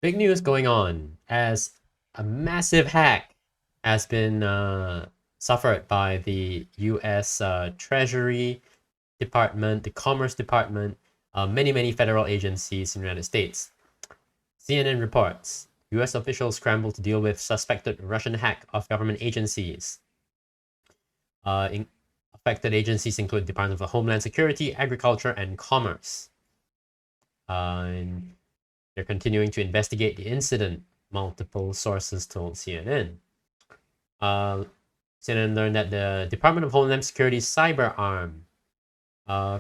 Big news going on as a massive hack has been suffered by the US Treasury Department, the Commerce Department, many federal agencies in the United States. CNN reports US officials scramble to deal with suspected Russian hack of government agencies. Affected agencies include Department of Homeland Security, Agriculture, and Commerce. And they're continuing to investigate the incident, multiple sources told CNN. CNN learned that the Department of Homeland Security's cyber arm,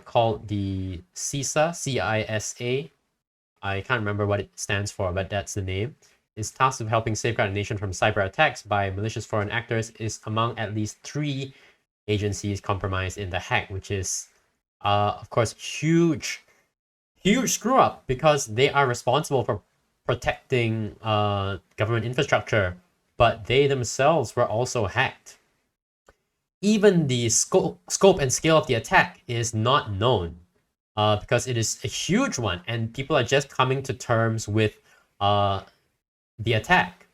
called the CISA, C-I-S-A, I can't remember what it stands for, but that's the name, is tasked with helping safeguard the nation from cyber attacks by malicious foreign actors, is among at least 3 agencies compromised in the hack, which is, of course, huge screw up because they are responsible for protecting government infrastructure, but they themselves were also hacked. Even the scope and scale of the attack is not known because it is a huge one and people are just coming to terms with the attack.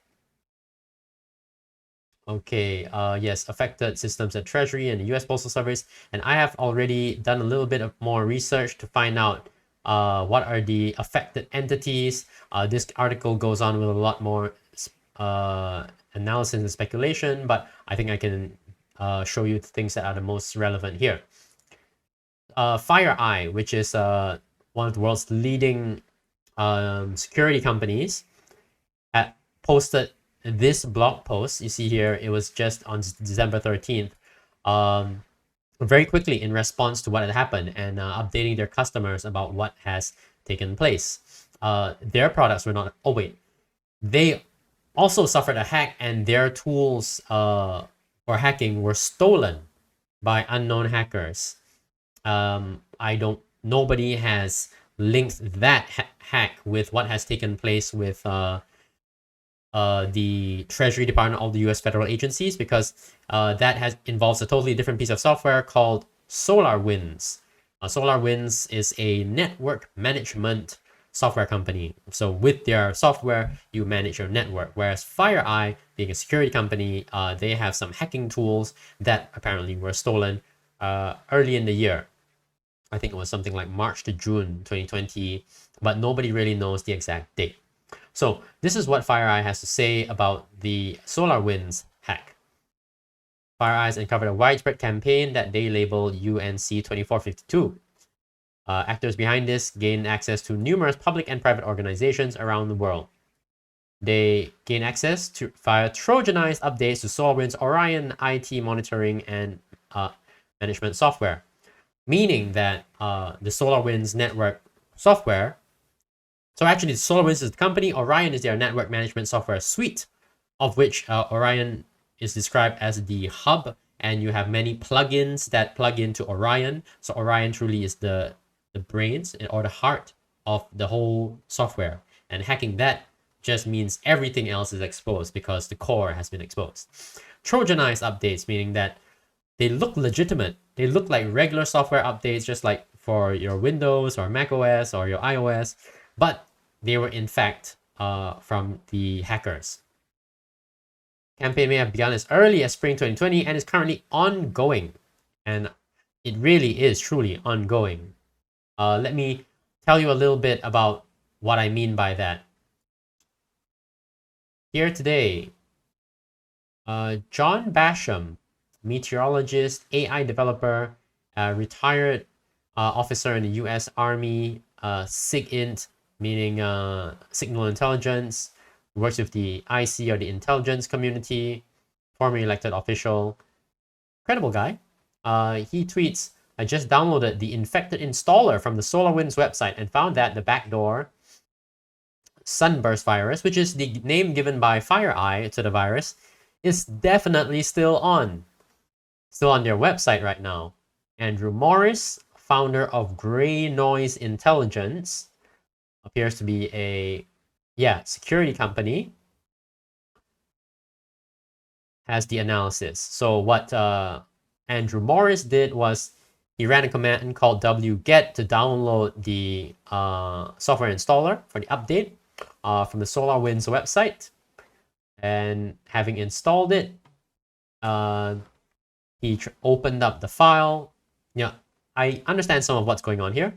Okay, yes, affected systems at Treasury and the US Postal Service, and I have already done a little bit of more research to find out what are the affected entities. This article goes on with a lot more analysis and speculation, but I think I can show you the things that are the most relevant here. FireEye, which is one of the world's leading security companies, had posted this blog post. You see here, it was just on December 13th. Very quickly in response to what had happened and updating their customers about what has taken place. Their products were not. Oh wait, they also suffered a hack, and their tools for hacking were stolen by unknown hackers. Nobody has linked that hack with what has taken place with the Treasury Department of the US federal agencies, because that involves a totally different piece of software called SolarWinds. SolarWinds is a network management software company. So with their software, you manage your network. Whereas FireEye, being a security company, they have some hacking tools that apparently were stolen early in the year. I think it was something like March to June 2020, but nobody really knows the exact date. So this is what FireEye has to say about the SolarWinds hack. FireEye has uncovered a widespread campaign that they label UNC 2452. Actors behind this gain access to numerous public and private organizations around the world. They gain access to via Trojanized updates to SolarWinds Orion IT monitoring and management software, meaning that the SolarWinds network software. So actually, SolarWinds is the company, Orion is their network management software suite, of which Orion is described as the hub, and you have many plugins that plug into Orion. So Orion truly is the brains or the heart of the whole software. And hacking that just means everything else is exposed because the core has been exposed. Trojanized updates, meaning that they look legitimate. They look like regular software updates, just like for your Windows or Mac OS or your iOS, but they were in fact from the hackers. Campaign may have begun as early as spring 2020 and is currently ongoing. And it really is truly ongoing. Let me tell you a little bit about what I mean by that. Here today, John Basham, meteorologist, AI developer, retired officer in the US Army, SIGINT, meaning signal intelligence, works with the IC or the intelligence community, formerly elected official, credible guy. He tweets, I just downloaded the infected installer from the SolarWinds website and found that the backdoor Sunburst virus, which is the name given by FireEye to the virus, is definitely still on their website right now. Andrew Morris, founder of Gray Noise Intelligence, appears to be a security company, has the analysis. So what Andrew Morris did was he ran a command called wget to download the software installer for the update. from the SolarWinds website. And having installed it, he opened up the file. Yeah, I understand some of what's going on here,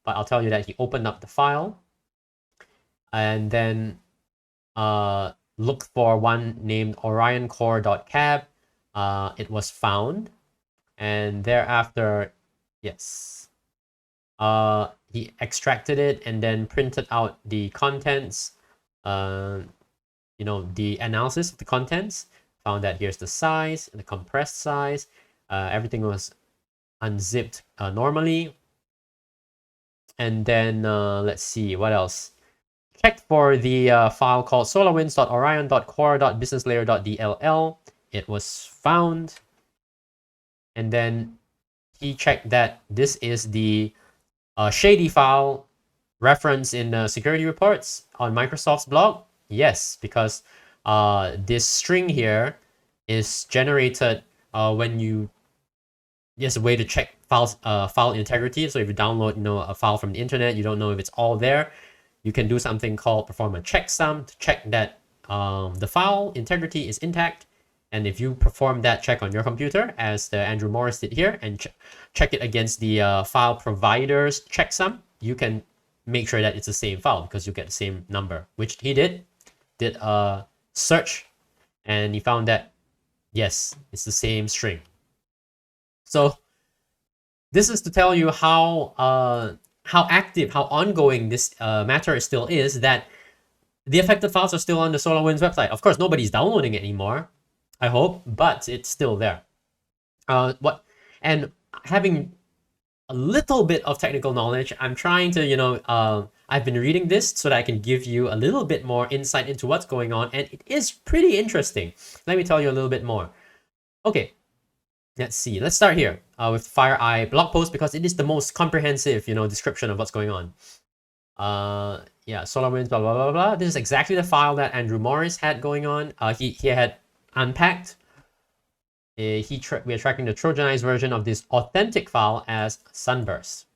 but I'll tell you that he opened up the file and then looked for one named orioncore.cab. It was found, and thereafter, yes, he extracted it and then printed out the contents, the analysis of the contents, found that here's the size, the compressed size, everything was unzipped normally. And then let's see, what else? Checked for the file called solarwinds.orion.core.businesslayer.dll. It was found. And then he checked that this is the shady file referenced in security reports on Microsoft's blog. Yes, because this string here is generated when you... There's a way to check file integrity. So if you download a file from the internet, you don't know if it's all there, you can do something called perform a checksum to check that the file integrity is intact. And if you perform that check on your computer, as the Andrew Morris did here, and check it against the file provider's checksum, you can make sure that it's the same file because you get the same number, which he did a search, and he found that, yes, it's the same string. So this is to tell you how active, how ongoing this matter still is, that the affected files are still on the SolarWinds website. Of course, nobody's downloading it anymore, I hope, but it's still there. And having a little bit of technical knowledge, I'm trying to, I've been reading this so that I can give you a little bit more insight into what's going on, and it is pretty interesting. Let me tell you a little bit more. Okay, let's see. Let's start here with FireEye blog post, because it is the most comprehensive, description of what's going on. Yeah, SolarWinds, blah, blah, blah, blah. This is exactly the file that Andrew Morris had going on. He had unpacked. We are tracking the Trojanized version of this authentic file as Sunburst.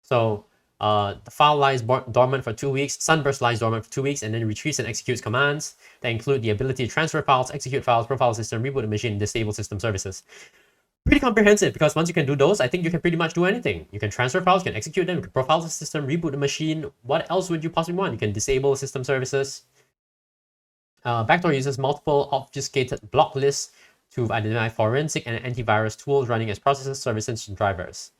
So the file lies dormant for 2 weeks. Sunburst lies dormant for 2 weeks and then retrieves and executes commands that include the ability to transfer files, execute files, profile system, reboot the machine, disable system services. Pretty comprehensive, because once you can do those, I think you can pretty much do anything. You can transfer files, you can execute them, you can profile the system, reboot the machine. What else would you possibly want? You can disable system services. Backdoor uses multiple obfuscated block lists to identify forensic and antivirus tools running as processes, services, and drivers.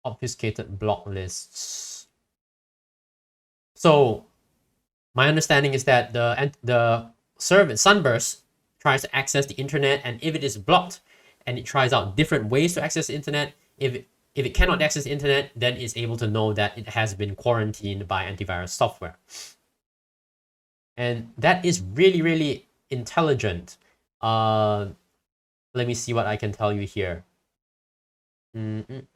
Obfuscated block lists. So my understanding is that the service Sunburst tries to access the internet, and if it is blocked, and it tries out different ways to access the internet, if it cannot access the internet, then it's able to know that it has been quarantined by antivirus software. And that is really, really intelligent. Let me see what I can tell you here. It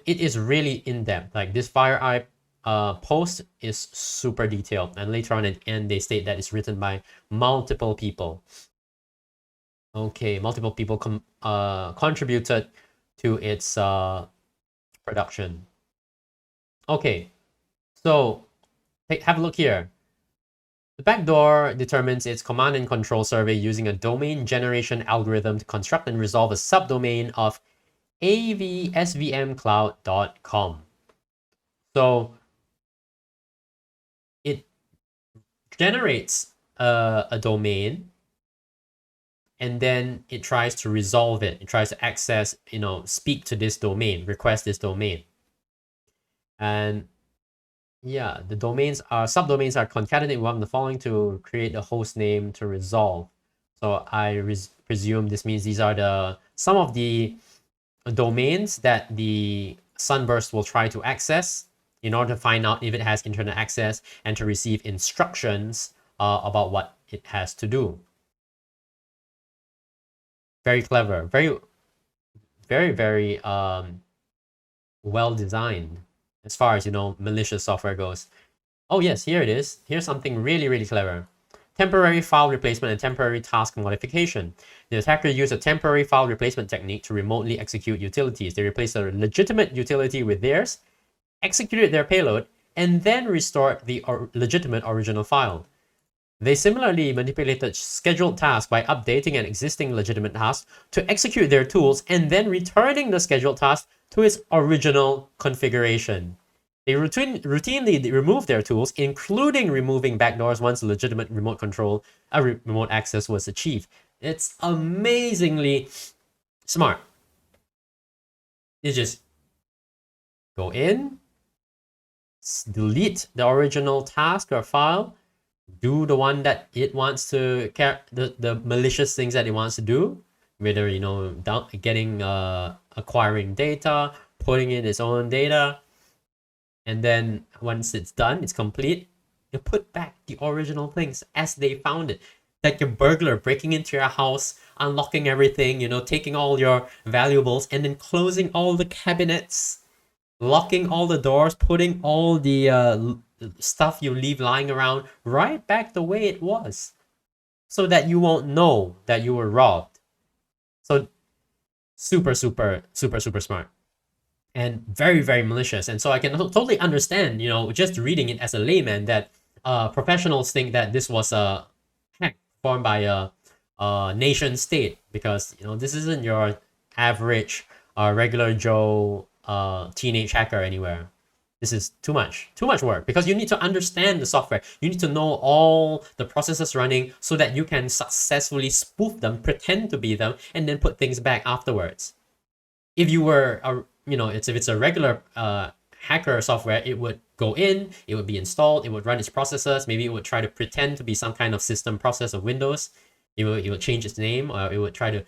is really in-depth. Like, this FireEye post is super detailed, and later on at the end they state that it's written by multiple people. Okay, multiple people contributed to its production. Okay, so have a look here. The backdoor determines its command and control survey using a domain generation algorithm to construct and resolve a subdomain of avsvmcloud.com. So it generates a domain, and then it tries to resolve it. It tries to access, speak to this domain, request this domain. And yeah, the subdomains are concatenated with one of the following to create a host name to resolve. So I presume this means these are some of the domains that the Sunburst will try to access in order to find out if it has internet access and to receive instructions about what it has to do. Very clever, very, very, very well designed as far as malicious software goes. Oh yes, here it is. Here's something really, really clever. temporary file replacement and temporary task modification. The attacker used a temporary file replacement technique to remotely execute utilities. They replaced a legitimate utility with theirs, executed their payload, and then restored the legitimate original file. They similarly manipulated scheduled tasks by updating an existing legitimate task to execute their tools and then returning the scheduled task to its original configuration. They routinely remove their tools, including removing backdoors once legitimate remote control, remote access was achieved. It's amazingly smart. You just go in, delete the original task or file, do the one that it wants to the malicious things that it wants to do, whether acquiring data, putting in its own data, and then once it's done, it's complete, you put back the original things as they found it. Like a burglar breaking into your house, unlocking everything, taking all your valuables, and then closing all the cabinets, locking all the doors, putting all the stuff you leave lying around right back the way it was, so that you won't know that you were robbed. So super smart and very, very malicious. And so I can totally understand, just reading it as a layman, that professionals think that this was a hack formed by a nation state, because this isn't your average regular Joe teenage hacker anywhere. This is too much work, because you need to understand the software. You need to know all the processes running so that you can successfully spoof them, pretend to be them, and then put things back afterwards. If you were if it's a regular hacker software, it would go in, it would be installed, it would run its processes, maybe it would try to pretend to be some kind of system process of Windows. It would change its name, or it would try to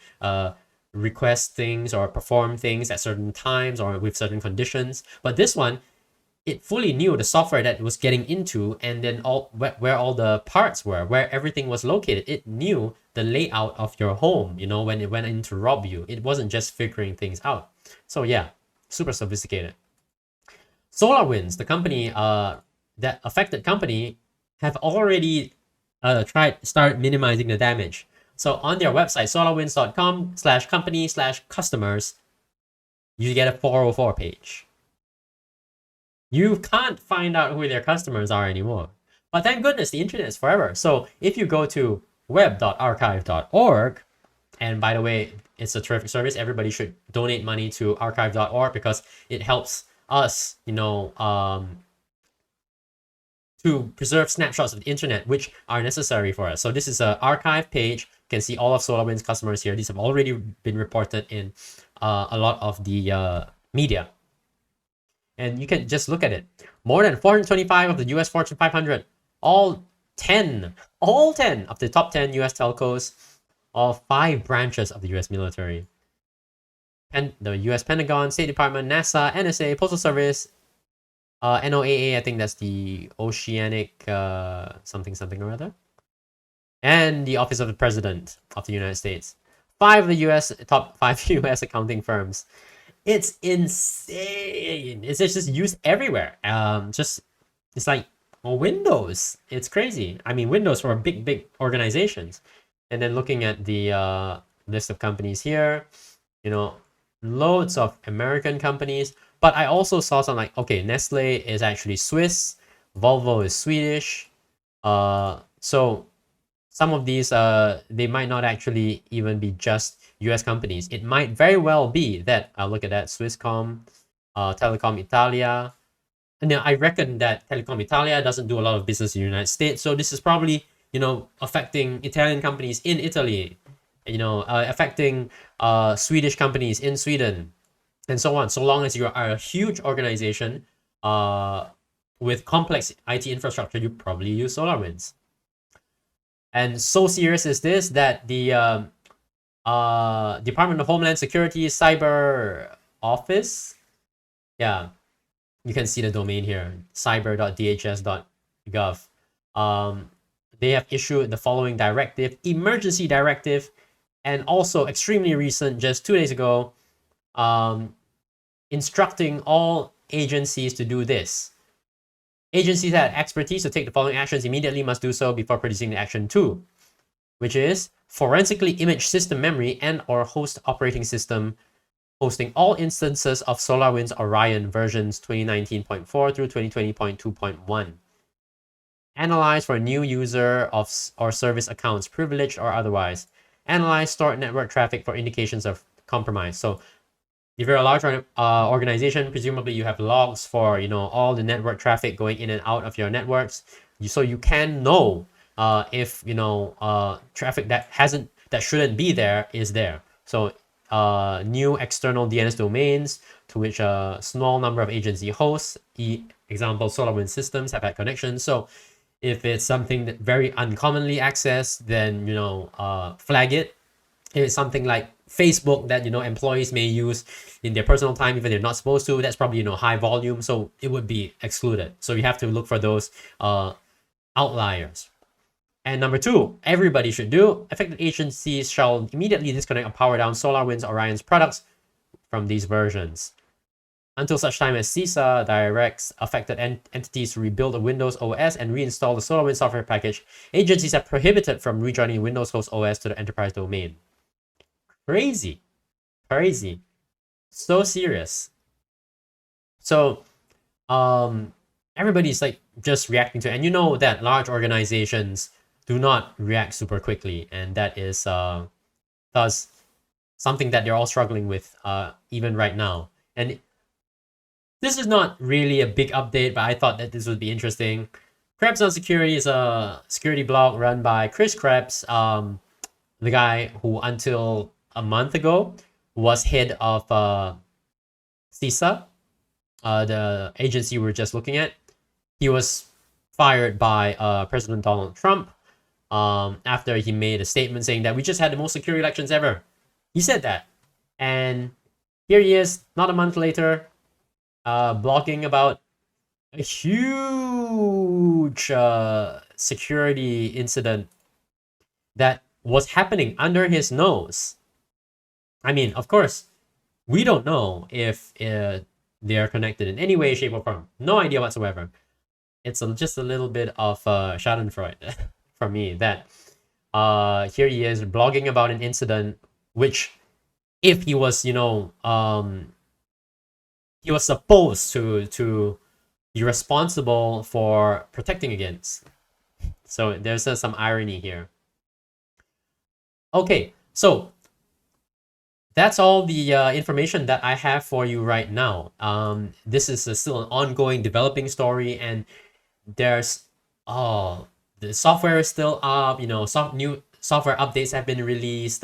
request things or perform things at certain times or with certain conditions. But this one, it fully knew the software that it was getting into, and then where all the parts were, where everything was located. It knew the layout of your home, when it went in to rob you. It wasn't just figuring things out. So yeah, super sophisticated. SolarWinds, the company, that affected company, have already start minimizing the damage. So on their website, solarwinds.com/company/customers, you get a 404 page. You can't find out who their customers are anymore. But thank goodness, the internet is forever. So if you go to web.archive.org, and by the way, it's a terrific service. Everybody should donate money to archive.org, because it helps us, to preserve snapshots of the internet, which are necessary for us. So this is an archive page. You can see all of SolarWinds customers here. These have already been reported in a lot of the media. And you can just look at it. More than 425 of the US Fortune 500, all 10 of the top 10 US telcos, all 5 branches of the US military, and the US Pentagon, State Department, NASA, NSA, Postal Service, NOAA, I think that's the Oceanic something or other, and the Office of the President of the United States. 5 of the top 5 US accounting firms. It's insane. It's just used everywhere. It's like Windows. It's crazy. I mean, Windows for big organizations. And then looking at the list of companies here, loads of American companies. But I also saw some Nestle is actually Swiss, Volvo is Swedish. So some of these, they might not actually even be just US companies. It might very well be that, look at that, Swisscom, Telecom Italia. And I reckon that Telecom Italia doesn't do a lot of business in the United States. So this is probably, affecting Italian companies in Italy, affecting Swedish companies in Sweden, and so on. So long as you are a huge organization with complex IT infrastructure, you probably use SolarWinds. And so serious is this that the Department of Homeland Security Cyber Office, yeah, you can see the domain here, cyber.dhs.gov. They have issued the following directive, emergency directive, and also extremely recent, just 2 days ago, instructing all agencies to do this. Agencies that have expertise to take the following actions immediately must do so before producing the action 2, which is forensically image system memory and or host operating system hosting all instances of SolarWinds Orion versions 2019.4 through 2020.2.1. Analyze for new user of or service accounts, privileged or otherwise. Analyze stored network traffic for indications of compromise. So if you're a large organization, presumably you have logs for all the network traffic going in and out of your networks. So you can know if traffic that shouldn't be there is there. So new external DNS domains to which a small number of agency hosts, example SolarWinds systems, have had connections. So if it's something that very uncommonly accessed, then flag it. If it's something like Facebook that employees may use in their personal time, even they're not supposed to, that's probably high volume, so it would be excluded. So you have to look for those outliers. And number 2, everybody should do. Affected agencies shall immediately disconnect or power down SolarWinds Orion's products from these versions. Until such time as CISA directs affected entities to rebuild a Windows OS and reinstall the SolarWinds software package, agencies are prohibited from rejoining Windows host OS to the enterprise domain. Crazy. So serious. So everybody's like just reacting to it. And you know that large organizations do not react super quickly, and that is thus something that they're all struggling with even right now. And this is not really a big update, but I thought that this would be interesting. Krebs on Security is a security blog run by Chris Krebs, the guy who until a month ago was head of CISA, the agency we're just looking at. He was fired by President Donald Trump after he made a statement saying that we just had the most secure elections ever. He said that. And here he is, not a month later, blogging about a huge security incident that was happening under his nose. I mean, of course, we don't know if they're connected in any way, shape, or form. No idea whatsoever. It's just a little bit of Schadenfreude for me that here he is blogging about an incident which, if he was, he was supposed to be responsible for protecting against. So there's some irony here. Okay, so that's all the information that I have for you right now. This is still an ongoing developing story, and there's the software is still up. New software updates have been released.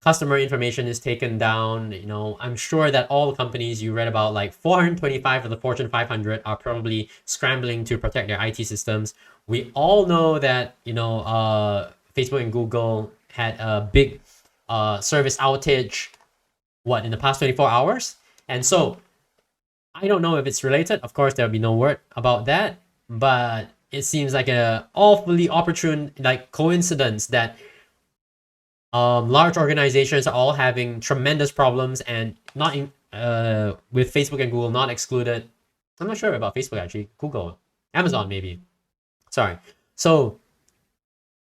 Customer information is taken down. I'm sure that all the companies you read about, like 425 of the Fortune 500, are probably scrambling to protect their IT systems. We all know that Facebook and Google had a big service outage in the past 24 hours. And so I don't know if it's related. Of course, there'll be no word about that, but it seems like a awfully opportune coincidence that large organizations are all having tremendous problems, and not with Facebook and Google not excluded. I'm not sure about Facebook actually. Google, Amazon maybe. Sorry. So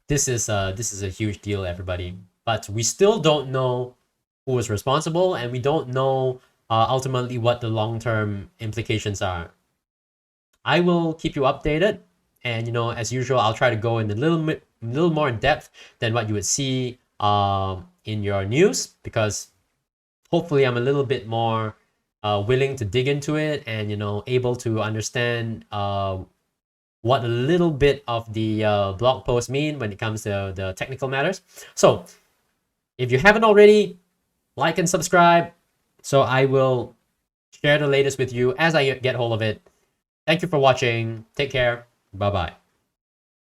this is a huge deal, everybody. But we still don't know who was responsible, and we don't know ultimately what the long-term implications are. I will keep you updated, and as usual, I'll try to go in a little more in depth than what you would see in your news, because hopefully I'm a little bit more willing to dig into it and able to understand what a little bit of the blog post mean when it comes to the technical matters. So if you haven't already, like and subscribe, so I will share the latest with you as I get hold of it. Thank you for watching. Take care. Bye-bye.